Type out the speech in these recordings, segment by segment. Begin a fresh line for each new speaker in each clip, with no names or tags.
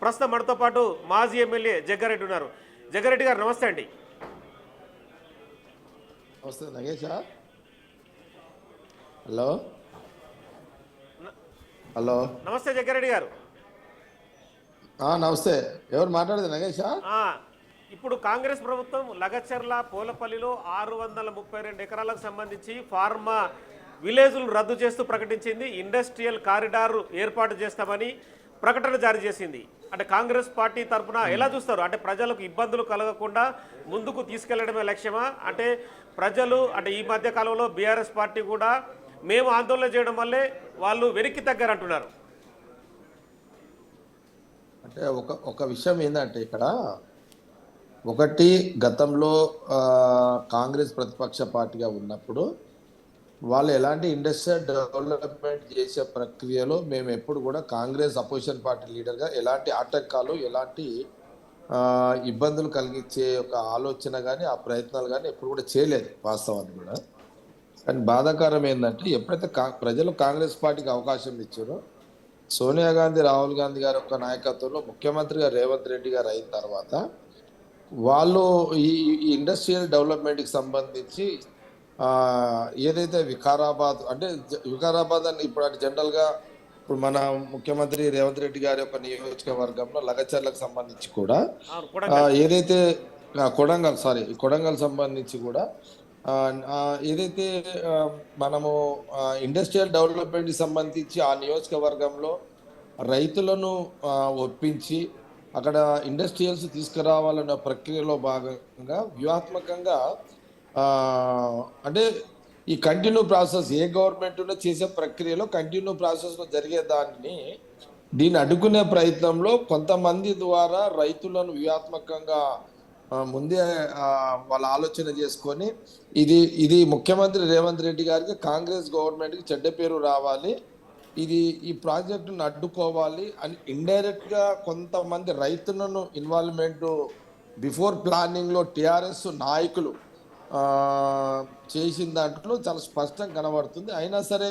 ప్రస్తుతం మనతో పాటు మాజీ ఎమ్మెల్యే జగ్గారెడ్డి ఉన్నారు. జగ్గారెడ్డి గారు నమస్తే అండి.
నమస్తే నగేష్. హలో హలో
నమస్తే జగ్గారెడ్డి గారు.
నమస్తే. ఎవరు మాట్లాడేది నగేషా?
ఇప్పుడు కాంగ్రెస్ ప్రభుత్వం లగచర్ల పోలపల్లిలో 632 ఎకరాలకు సంబంధించి ఫార్మా విలేజ్లు రద్దు చేస్తూ ప్రకటించింది. ఇండస్ట్రియల్ కారిడార్ ఏర్పాటు చేస్తామని ప్రకటన జారీ చేసింది. అంటే కాంగ్రెస్ పార్టీ తరఫున ఎలా చూస్తారు? అంటే ప్రజలకు ఇబ్బందులు కలగకుండా ముందుకు తీసుకెళ్లడమే లక్ష్యమా? అంటే ప్రజలు అంటే ఈ మధ్య కాలంలో బీఆర్ఎస్ పార్టీ కూడా మేము ఆందోళన చేయడం వల్లే వాళ్ళు వెనక్కి తగ్గారంటున్నారు.
అంటే ఒక విషయం ఏంటంటే ఇక్కడ ఒకటి గతంలో కాంగ్రెస్ ప్రతిపక్ష పార్టీగా ఉన్నప్పుడు వాళ్ళు ఎలాంటి ఇండస్ట్రియల్ డెవలప్మెంట్ చేసే ప్రక్రియలో మేము ఎప్పుడు కూడా కాంగ్రెస్ అపోజిషన్ పార్టీ లీడర్గా ఎలాంటి ఆటంకాలు ఎలాంటి ఇబ్బందులు కలిగించే ఒక ఆలోచన కానీ ఆ ప్రయత్నాలు కానీ ఎప్పుడు కూడా చేయలేదు వాస్తవాన్ని కూడా. కానీ బాధాకరం ఏంటంటే ఎప్పుడైతే ప్రజలు కాంగ్రెస్ పార్టీకి అవకాశం ఇచ్చారో సోనియా గాంధీ రాహుల్ గాంధీ గారి యొక్క నాయకత్వంలో ముఖ్యమంత్రిగా రేవంత్ రెడ్డి గారు అయిన తర్వాత వాళ్ళు ఈ ఇండస్ట్రియల్ డెవలప్మెంట్కి సంబంధించి ఏదైతే వికారాబాద్ అంటే వికారాబాద్ అని ఇప్పుడు అంటే జనరల్గా ఇప్పుడు మన ముఖ్యమంత్రి రేవంత్ రెడ్డి గారి యొక్క నియోజకవర్గంలో లగచర్లకు సంబంధించి కూడా ఏదైతే కొడంగల్ సంబంధించి కూడా ఏదైతే మనము ఇండస్ట్రియల్ డెవలప్మెంట్కి సంబంధించి ఆ నియోజకవర్గంలో రైతులను ఒప్పించి అక్కడ ఇండస్ట్రియల్స్ తీసుకురావాలన్న ప్రక్రియలో భాగంగా వ్యూహాత్మకంగా అంటే ఈ కంటిన్యూ ప్రాసెస్ ఏ గవర్నమెంట్లో చేసే ప్రక్రియలో కంటిన్యూ ప్రాసెస్లో జరిగే దీన్ని అడ్డుకునే ప్రయత్నంలో కొంతమంది ద్వారా రైతులను వ్యూహాత్మకంగా ముందే వాళ్ళ ఆలోచన చేసుకొని ఇది ముఖ్యమంత్రి రేవంత్ రెడ్డి గారికి కాంగ్రెస్ గవర్నమెంట్కి చెడ్డ పేరు రావాలి, ఈ ప్రాజెక్టును అడ్డుకోవాలి అని ఇండైరెక్ట్గా కొంతమంది రైతులను ఇన్వాల్వ్మెంట్ బిఫోర్ ప్లానింగ్లో టీఆర్ఎస్ నాయకులు చేసిన దాంట్లో చాలా స్పష్టంగా కనబడుతుంది. అయినా సరే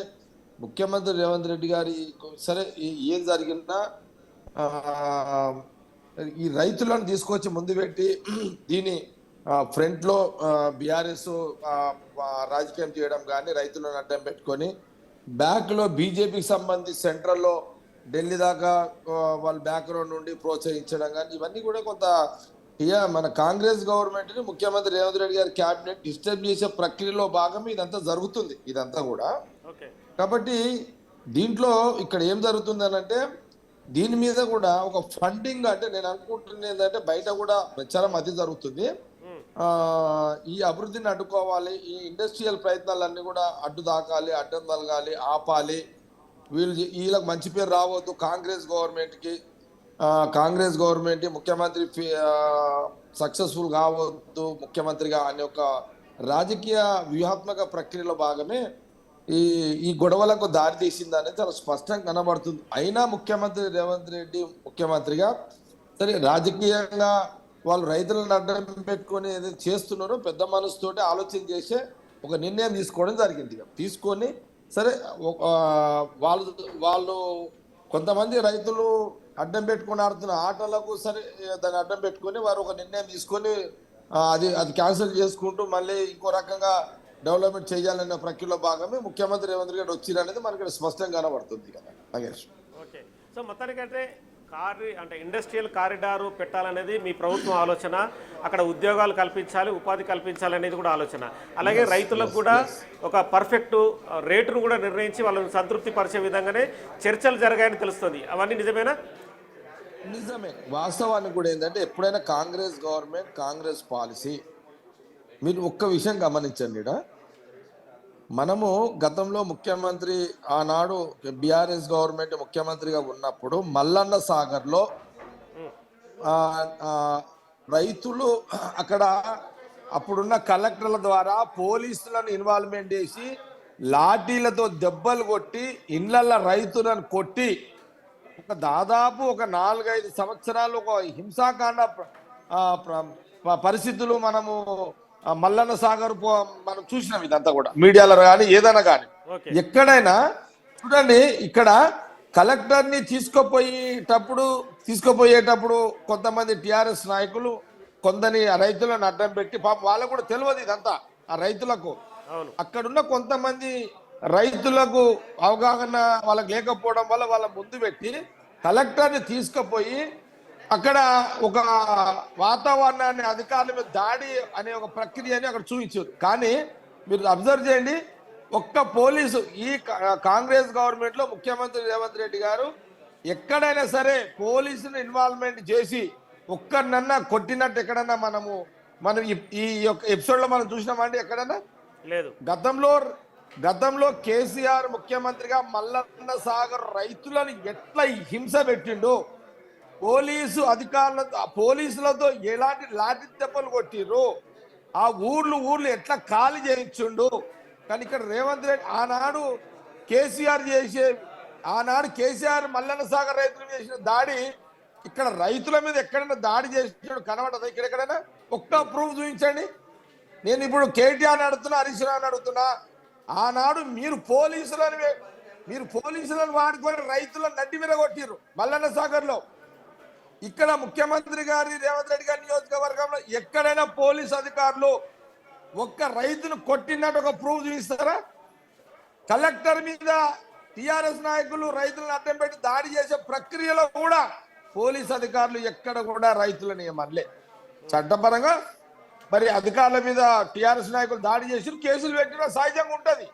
ముఖ్యమంత్రి రేవంత్ రెడ్డి గారి సరే ఏం జరిగినా ఈ రైతులను తీసుకొచ్చి ముందు పెట్టి దీని ఫ్రంట్లో బీఆర్ఎస్ రాజకీయం చేయడం కానీ రైతులను అడ్డం పెట్టుకొని బ్యాక్లో బీజేపీకి సంబంధించి సెంట్రల్లో ఢిల్లీ దాకా వాళ్ళ బ్యాక్గ్రౌండ్ నుండి ప్రోత్సహించడం కానీ ఇవన్నీ కూడా కొంత మన కాంగ్రెస్ గవర్నమెంట్ని ముఖ్యమంత్రి రేవంత్ రెడ్డి గారి క్యాబినెట్ డిస్టర్బ్ చేసే ప్రక్రియలో భాగం ఇదంతా జరుగుతుంది ఇదంతా కూడా. కాబట్టి దీంట్లో ఇక్కడ ఏం జరుగుతుంది అని అంటే దీని మీద కూడా ఒక ఫండింగ్ అంటే నేను అనుకుంటున్నది ఏంటంటే బయట కూడా ప్రచారం అది జరుగుతుంది. ఈ అభివృద్ధిని అడ్డుకోవాలి, ఈ ఇండస్ట్రియల్ ప్రయత్నాలన్నీ కూడా అడ్డం తలగాలి, ఆపాలి, వీళ్ళకి మంచి పేరు రావద్దు, కాంగ్రెస్ గవర్నమెంట్ ముఖ్యమంత్రి సక్సెస్ఫుల్ కావద్దు ముఖ్యమంత్రిగా అనే ఒక రాజకీయ వ్యూహాత్మక ప్రక్రియలో భాగమే ఈ గొడవలకు దారి తీసిందని చాలా స్పష్టంగా కనబడుతుంది. అయినా ముఖ్యమంత్రి రేవంత్ రెడ్డి ముఖ్యమంత్రిగా సరే రాజకీయంగా వాళ్ళు రైతులను అడ్డం పెట్టుకొని ఏదైతే చేస్తున్నారో పెద్ద మనసుతోటి ఆలోచన చేసే ఒక నిర్ణయం తీసుకోవడం జరిగింది. తీసుకొని సరే వాళ్ళు కొంతమంది రైతులు అడ్డం పెట్టుకుని ఆడుతున్న ఆటలకు సరే దాన్ని అడ్డం పెట్టుకొని వారు ఒక నిర్ణయం తీసుకొని అది క్యాన్సిల్ చేసుకుంటూ మళ్ళీ ఇంకో రకంగా డెవలప్మెంట్ చేయాలనే ప్రక్రియలో భాగమే ముఖ్యమంత్రి రేవంత్ రెడ్డి వచ్చిరనేది మనకి స్పష్టంగా కనబడుతుంది కదా నగేష్.
ఓకే, సో మొత్తానికంటే అంటే ఇండస్ట్రియల్ కారిడారు పెట్టాలనేది మీ ప్రభుత్వం ఆలోచన, అక్కడ ఉద్యోగాలు కల్పించాలి, ఉపాధి కల్పించాలి అనేది కూడా ఆలోచన. అలాగే రైతులకు కూడా ఒక పర్ఫెక్ట్ రేటును కూడా నిర్ణయించి వాళ్ళని సంతృప్తి పరిచే విధంగానే చర్చలు జరగాయని తెలుస్తుంది. అవన్నీ నిజమేనా?
నిజమే. వాస్తవానికి కూడా ఏంటంటే ఎప్పుడైనా కాంగ్రెస్ గవర్నమెంట్ కాంగ్రెస్ పాలసీ మీరు ఒక్క విషయం గమనించండి. మనము గతంలో ముఖ్యమంత్రి ఆనాడు బీఆర్ఎస్ గవర్నమెంట్ ముఖ్యమంత్రిగా ఉన్నప్పుడు మల్లన్న సాగర్లో రైతులు అక్కడ అప్పుడున్న కలెక్టర్ల ద్వారా పోలీసులను ఇన్వాల్వ్మెంట్ చేసి లాఠీలతో దెబ్బలు కొట్టి ఇళ్లల్లో రైతులను కొట్టి దాదాపు ఒక 4-5 సంవత్సరాలు ఒక హింసాకాండ పరిస్థితులు మనము మల్లన్న సాగర్ మనం చూసినాం. ఇదంతా కూడా మీడియాలో కానీ ఏదైనా కానీ ఎక్కడైనా చూడండి, ఇక్కడ కలెక్టర్ని తీసుకుపోయేటప్పుడు కొంతమంది టిఆర్ఎస్ నాయకులు కొందరి రైతులను అడ్డం పెట్టి పాపం వాళ్ళకు కూడా తెలియదు ఇదంతా. ఆ రైతులకు
అవును.
అక్కడున్న కొంతమంది రైతులకు అవగాహన వాళ్ళకి లేకపోవడం వల్ల వాళ్ళ ముందు పెట్టి కలెక్టర్ని తీసుకుపోయి అక్కడ ఒక వాతావరణాన్ని అధికారుల మీద దాడి అనే ఒక ప్రక్రియని అక్కడ చూపించారు. కానీ మీరు అబ్జర్వ్ చేయండి, ఒక్క పోలీసు ఈ కాంగ్రెస్ గవర్నమెంట్ లో ముఖ్యమంత్రి రేవంత్ రెడ్డి గారు ఎక్కడైనా సరే పోలీసును ఇన్వాల్వ్మెంట్ చేసి ఒక్కరినన్నా కొట్టినట్టు ఎక్కడన్నా మనం ఈ యొక్క ఎపిసోడ్ లో మనం చూసినామండి ఎక్కడన్నా?
లేదు.
గతంలో కేసీఆర్ ముఖ్యమంత్రిగా మల్లన్న సాగర్ రైతులను ఎట్లా హింస పెట్టిండు, పోలీసులతో ఎలాంటి లాఠీ దెబ్బలు కొట్టిర్రు, ఆ ఊర్లు ఎట్లా ఖాళీ చేయించుండు. కానీ ఇక్కడ రేవంత్ రెడ్డి ఆనాడు కేసీఆర్ మల్లన్న సాగర్ రైతులు చేసిన దాడి ఇక్కడ రైతుల మీద ఎక్కడైనా దాడి చేసినాడు కనబడదా? ఇక్కడ ఎక్కడైనా ఒక్క ప్రూఫ్ చూపించండి. నేను ఇప్పుడు కేటీఆర్ అడుగుతున్నా, హరీష్ రావు అడుగుతున్నా, ఆనాడు మీరు పోలీసులను వాడుకొని రైతులను నడ్డి మీద కొట్టిర్రు మల్లన్న సాగర్ లో. ఇక్కడ ముఖ్యమంత్రి గారి రేవంత్ రెడ్డి గారి నియోజకవర్గంలో ఎక్కడైనా పోలీస్ అధికారులు ఒక్క రైతును కొట్టినట్టు ఒక ప్రూఫ్ చూపిస్తారా? కలెక్టర్ మీద టిఆర్ఎస్ నాయకులు రైతులను అడ్డం పెట్టి దాడి చేసే ప్రక్రియలో కూడా పోలీస్ అధికారులు ఎక్కడ కూడా రైతులను ఏమనలే. చట్టపరంగా మరి అధికారుల మీద టిఆర్ఎస్ నాయకులు దాడి చేసి కేసులు పెట్టినా సహజంగా ఉంటుంది.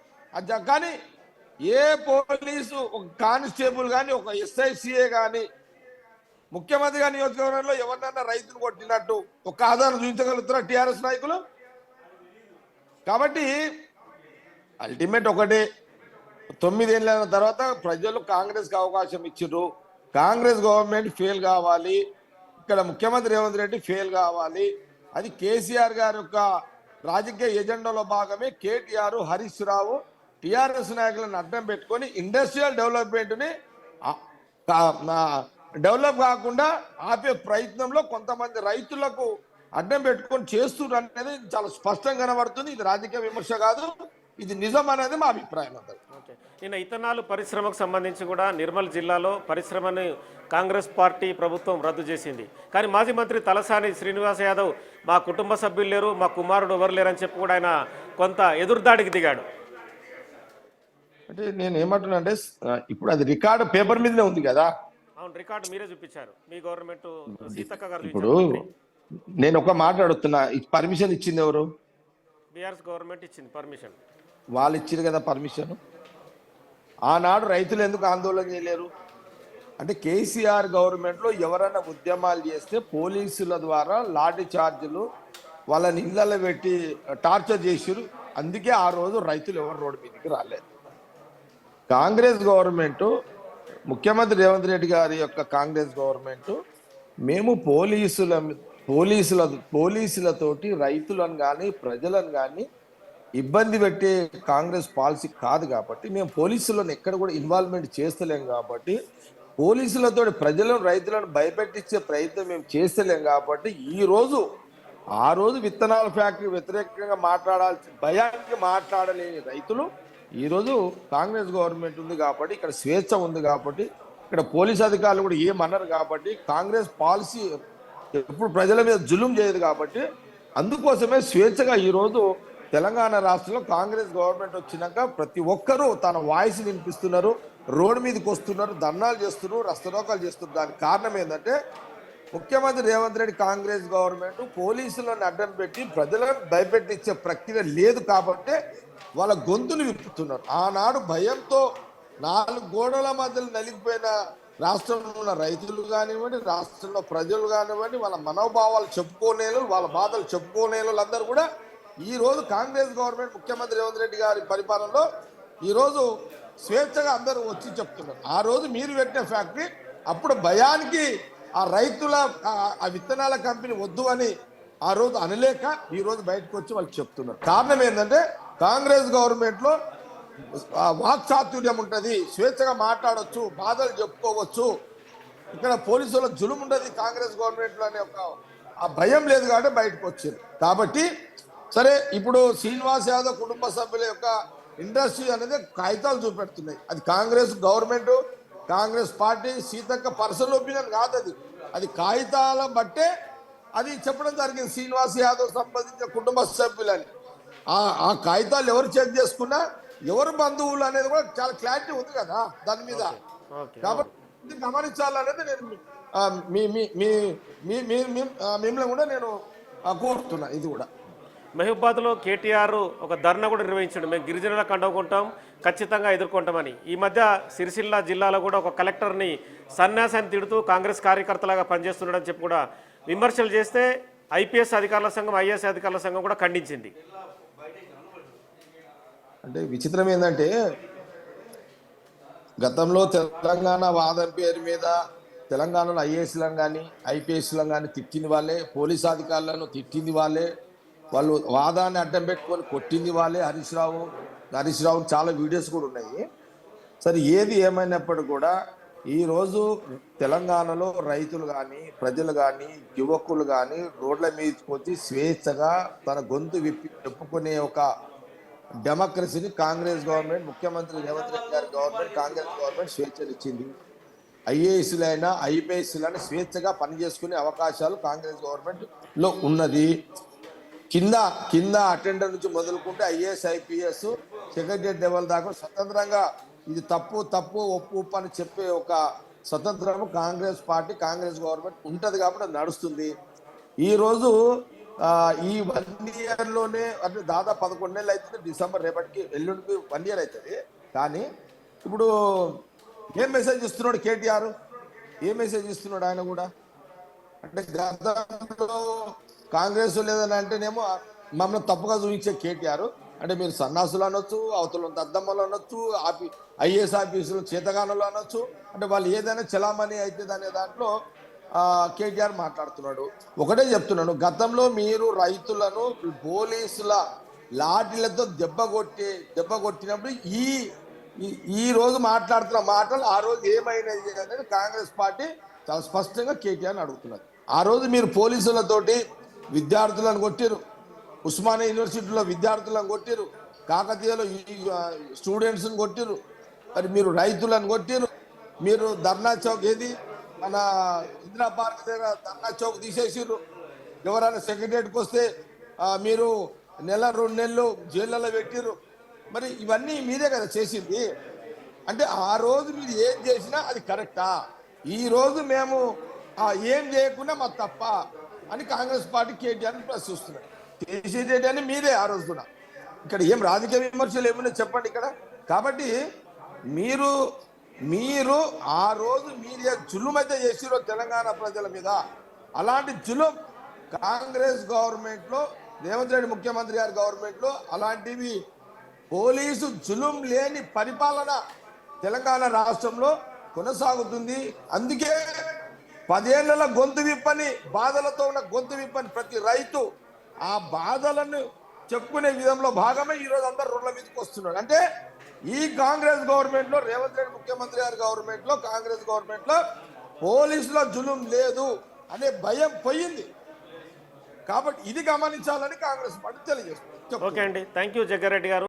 కానీ ఏ పోలీసు ఒక కానిస్టేబుల్ కానీ ఒక ఎస్ఐసిఏ కానీ ముఖ్యమంత్రి గారి నియోజకవర్గంలో ఎవరినన్నా రైతులు కొట్టినట్టు ఒక ఆధారం చూపించగలుగుతారా టిఆర్ఎస్ నాయకులు? కాబట్టి అల్టిమేట్ ఒకటే, 9 ఏళ్ళ తర్వాత ప్రజలు కాంగ్రెస్కి అవకాశం ఇచ్చారు. కాంగ్రెస్ గవర్నమెంట్ ఫెయిల్ కావాలి, ఇక్కడ ముఖ్యమంత్రి రేవంత్ రెడ్డి ఫెయిల్ కావాలి. అది కేసీఆర్ గారి యొక్క రాజకీయ ఎజెండాలో భాగమే. కేటీఆర్, హరీష్ రావు టిఆర్ఎస్ నాయకులను అడ్డం పెట్టుకొని ఇండస్ట్రియల్ డెవలప్మెంట్ని డెవలప్ కాకుండా ఆపే ప్రయత్నంలో కొంతమంది రైతులకు అడ్డం పెట్టుకొని చేస్తున్నారు అనేది చాలా స్పష్టంగా కనబడుతుంది. ఇది రాజకీయ విమర్శ కాదు, ఇది నిజం అనేది మా అభిప్రాయం.
నిన్న ఇథనాల్ పరిశ్రమకు సంబంధించి కూడా నిర్మల్ జిల్లాలో పరిశ్రమని కాంగ్రెస్ పార్టీ ప్రభుత్వం రద్దు చేసింది. కానీ మాజీ మంత్రి తలసాని శ్రీనివాస్ యాదవ్ మా కుటుంబ సభ్యులు లేరు, మా కుమారుడు ఎవరు లేరని చెప్పి కూడా ఆయన కొంత ఎదురుదాడికి దిగాడు.
అంటే నేను ఏమంటున్నా అంటే ఇప్పుడు అది రికార్డు పేపర్ మీదనే ఉంది కదా.
అవును, రికార్డు మీరే చూపించారు, మీ గవర్నమెంట్ సీతక్క గారు.
ఇప్పుడు నేను ఒక మాట అడుగుతున్నా, పర్మిషన్ ఇచ్చింది ఎవరు?
బీఆర్ఎస్ గవర్నమెంట్ ఇచ్చింది పర్మిషన్.
వాళ్ళు ఇచ్చారు కదా పర్మిషన్. ఆనాడు రైతులు ఎందుకు ఆందోళన చేయలేరు? అంటే కేసీఆర్ గవర్నమెంట్లో ఎవరైనా ఉద్యమాలు చేస్తే పోలీసుల ద్వారా లాఠీ చార్జీలు వాళ్ళని ఇళ్లలో పెట్టి టార్చర్ చేసారు. అందుకే ఆ రోజు రైతులు ఎవరు రోడ్డు మీదకి రాలేదు. కాంగ్రెస్ గవర్నమెంట్, ముఖ్యమంత్రి రేవంత్ రెడ్డి గారి యొక్క కాంగ్రెస్ గవర్నమెంట్ మేము పోలీసులతోటి రైతులను కానీ ప్రజలను కానీ ఇబ్బంది పెట్టే కాంగ్రెస్ పాలసీ కాదు. కాబట్టి మేము పోలీసులను ఎక్కడ కూడా ఇన్వాల్వ్మెంట్ చేస్తలేం. కాబట్టి పోలీసులతో ప్రజలను రైతులను భయపెట్టించే ప్రయత్నం మేము చేస్తలేం. కాబట్టి ఆ రోజు విత్తనాల ఫ్యాక్టరీ వ్యతిరేకంగా భయానికి మాట్లాడలేని రైతులు ఈరోజు కాంగ్రెస్ గవర్నమెంట్ ఉంది కాబట్టి, ఇక్కడ స్వేచ్ఛ ఉంది కాబట్టి, ఇక్కడ పోలీస్ అధికారులు కూడా ఏమన్నారు కాబట్టి, కాంగ్రెస్ పాలసీ ఎప్పుడు ప్రజల మీద జులుం చేయదు కాబట్టి, అందుకోసమే స్వేచ్ఛగా ఈరోజు తెలంగాణ రాష్ట్రంలో కాంగ్రెస్ గవర్నమెంట్ వచ్చినాక ప్రతి ఒక్కరూ తన వాయిస్ వినిపిస్తున్నారు, రోడ్డు మీదకి వస్తున్నారు, ధర్నాలు చేస్తున్నారు, రస్తరోకాలు చేస్తున్నారు. దానికి కారణం ఏంటంటే ముఖ్యమంత్రి రేవంత్ రెడ్డి కాంగ్రెస్ గవర్నమెంట్ పోలీసులను అడ్డం పెట్టి ప్రజలను భయపెట్టించే ప్రక్రియ లేదు కాబట్టి వాళ్ళ గొంతులు విప్పుతున్నారు. ఆనాడు భయంతో 4 గోడల మధ్యలో నలిగిపోయిన రాష్ట్రంలో ఉన్న రైతులు కానివ్వండి, రాష్ట్రంలో ప్రజలు కానివ్వండి, వాళ్ళ మనోభావాలు చెప్పుకోలేరు, వాళ్ళ బాధలు చెప్పుకోలేరు. అందరూ కూడా ఈరోజు కాంగ్రెస్ గవర్నమెంట్ ముఖ్యమంత్రి రేవంత్ రెడ్డి గారి పరిపాలనలో ఈరోజు స్వేచ్ఛగా అందరూ వచ్చి చెప్తున్నారు. ఆ రోజు మీరు పెట్టిన ఫ్యాక్టరీ అప్పుడు భయానికి ఆ రైతుల ఆ విత్తనాల కంపెనీ వద్దు అని ఆ రోజు అనలేక ఈ రోజు బయటకు వచ్చి వాళ్ళు చెప్తున్నారు. కారణం ఏంటంటే కాంగ్రెస్ గవర్నమెంట్లో వాక్చాతుర్యం ఉంటుంది, స్వేచ్ఛగా మాట్లాడవచ్చు, బాధలు చెప్పుకోవచ్చు, ఇక్కడ పోలీసుల జులుం ఉండదు కాంగ్రెస్ గవర్నమెంట్లో అనే ఒక ఆ భయం లేదు కాబట్టి బయటకు వచ్చింది. కాబట్టి సరే, ఇప్పుడు శ్రీనివాస్ యాదవ్ కుటుంబ సభ్యుల యొక్క ఇండస్ట్రీ అనేది కాగితాలు చూపెడుతున్నాయి. అది Congress government Congress party Seethakka personal opinion కాదు అది, అది కాగితాల బట్టే అది చెప్పడం జరిగింది. శ్రీనివాస్ యాదవ్ సంబంధించిన కుటుంబ సభ్యులని ఆ కాగితాలు ఎవరు చెక్ చేసుకున్నా ఎవరు బంధువులు అనేది కూడా చాలా క్లారిటీ ఉంది కదా దాని మీద.
ఓకే.
కాబట్టి ఇది గమనించాలనేది నేను మిమ్మల్ని కూడా నేను కోరుతున్నా. ఇది కూడా
మహబూబాద్లో కేటీఆర్ ఒక ధర్నా కూడా నిర్వహించాడు. మేము గిరిజనులకు అండవుకుంటాం, ఖచ్చితంగా ఎదుర్కొంటామని. ఈ మధ్య సిరిసిల్ల జిల్లాలో కూడా ఒక కలెక్టర్ని సన్యాసాన్ని తిడుతూ కాంగ్రెస్ కార్యకర్తలాగా పనిచేస్తున్నాడని చెప్పి కూడా విమర్శలు చేస్తే ఐపీఎస్ అధికారుల సంఘం, ఐఏఎస్ అధికారుల సంఘం కూడా ఖండించింది.
అంటే విచిత్రం ఏంటంటే గతంలో తెలంగాణ వాదం పేరు మీద తెలంగాణలో ఐఏఎస్లను కానీ ఐపీఎస్లను కానీ తిట్టింది వాళ్ళే, పోలీస్ అధికారులను తిట్టింది వాళ్ళే, వాళ్ళు వాదాన్ని అడ్డం పెట్టుకొని కొట్టింది వాళ్ళే. హరీష్ రావు చాలా వీడియోస్ కూడా ఉన్నాయి. సరే ఏది ఏమైనప్పటికీ కూడా ఈరోజు తెలంగాణలో రైతులు కానీ ప్రజలు కానీ యువకులు కానీ రోడ్ల మీదకి వచ్చి స్వేచ్ఛగా తన గొంతు విప్పి చెప్పుకునే ఒక డెమోక్రసీని కాంగ్రెస్ గవర్నమెంట్, ముఖ్యమంత్రి రేవంత్ రెడ్డి గారి గవర్నమెంట్, కాంగ్రెస్ గవర్నమెంట్ స్వేచ్ఛనిచ్చింది. ఐఏఎస్లైనా ఐపీఎస్లైనా స్వేచ్ఛగా పనిచేసుకునే అవకాశాలు కాంగ్రెస్ గవర్నమెంట్లో ఉన్నది. కింద అటెండర్ నుంచి మొదలుకుంటే ఐఏఎస్ ఐపీఎస్ సెక్రటరియట్ లెవెల్ దాకా స్వతంత్రంగా ఇది తప్పు ఒప్పు అని చెప్పే ఒక స్వతంత్రము కాంగ్రెస్ పార్టీ, కాంగ్రెస్ గవర్నమెంట్ ఉంటుంది కాబట్టి అది నడుస్తుంది. ఈరోజు ఈ 1 ఇయర్లోనే అంటే దాదాపు 11 నెలలు అవుతుంది. డిసెంబర్ రేపటికి ఎల్లుండికి 1 ఇయర్ అవుతుంది. కానీ ఇప్పుడు ఏం మెసేజ్ ఇస్తున్నాడు కేటీఆర్? ఏ మెసేజ్ ఇస్తున్నాడు ఆయన కూడా? అంటే గతంలో కాంగ్రెస్ లేదని అంటేనేమో మమ్మల్ని తప్పుగా చూపించే కేటీఆర్ అంటే మీరు సన్నాసులు అనొచ్చు, అవతల దద్దమ్మలు అనొచ్చు, ఐఏఎస్ ఆఫీసులు చేతగానులు అనొచ్చు, అంటే వాళ్ళు ఏదైనా చలామణి అవుతుంది అనే దాంట్లో కేటీఆర్ మాట్లాడుతున్నాడు. ఒకటే చెప్తున్నాను, గతంలో మీరు రైతులను పోలీసుల లాఠీలతో దెబ్బ కొట్టినప్పుడు ఈ రోజు మాట్లాడుతున్న మాటలు ఆ రోజు ఏమైనది అనేది కాంగ్రెస్ పార్టీ చాలా స్పష్టంగా కేటీఆర్ని అడుగుతున్నారు. ఆ రోజు మీరు పోలీసులతోటి విద్యార్థులను కొట్టిరు, ఉస్మానియా యూనివర్సిటీలో విద్యార్థులను కొట్టిరు, కాకతీయలో స్టూడెంట్స్ని కొట్టిరు, మరి మీరు రైతులను కొట్టిరు. మీరు ధర్నా చౌక్ ఏది మన ఇందిరా పార్క్ దగ్గర ధర్నా చౌక్ తీసేసిర్రు. ఎవరైనా సెక్రటరియట్కి వస్తే మీరు 1-2 నెలలు జైళ్ళలో పెట్టిర్రు. మరి ఇవన్నీ మీరే కదా చేసింది. అంటే ఆ రోజు మీరు ఏం చేసినా అది కరెక్టా? ఈ రోజు మేము ఏం చేయకుండా మా తప్ప అని కాంగ్రెస్ పార్టీ కేటీఆర్ని ప్రశ్నిస్తున్నారు. చేసేది అని మీరే ఆ రోజు కూడా. ఇక్కడ ఏం రాజకీయ విమర్శలు ఏమైనా చెప్పండి ఇక్కడ. కాబట్టి మీరు ఆ రోజు మీరు జులుమైతే చేసిరో తెలంగాణ ప్రజల మీద, అలాంటి జులుం కాంగ్రెస్ గవర్నమెంట్లో రేవంత్ రెడ్డి ముఖ్యమంత్రి గారి గవర్నమెంట్లో అలాంటివి పోలీసు జులుం లేని పరిపాలన తెలంగాణ రాష్ట్రంలో కొనసాగుతుంది. అందుకే 10 ఏళ్ల గొంతు విప్పని, బాధలతో ఉన్న గొంతు విప్పని ప్రతి రైతు ఆ బాధలను చెప్పుకునే విధంలో భాగమే ఈరోజు అందరు రోడ్ల మీదకి వస్తున్నాడు. అంటే ఈ కాంగ్రెస్ గవర్నమెంట్లో, రేవంత్ రెడ్డి ముఖ్యమంత్రి గారి గవర్నమెంట్లో, కాంగ్రెస్ గవర్నమెంట్లో పోలీసుల జులుం లేదు అనే భయం పోయింది. కాబట్టి ఇది గమనించాలని కాంగ్రెస్ పార్టీ తెలియజేస్తుంది.
ఓకే అండి, థ్యాంక్ యూ జగ్గారెడ్డి గారు.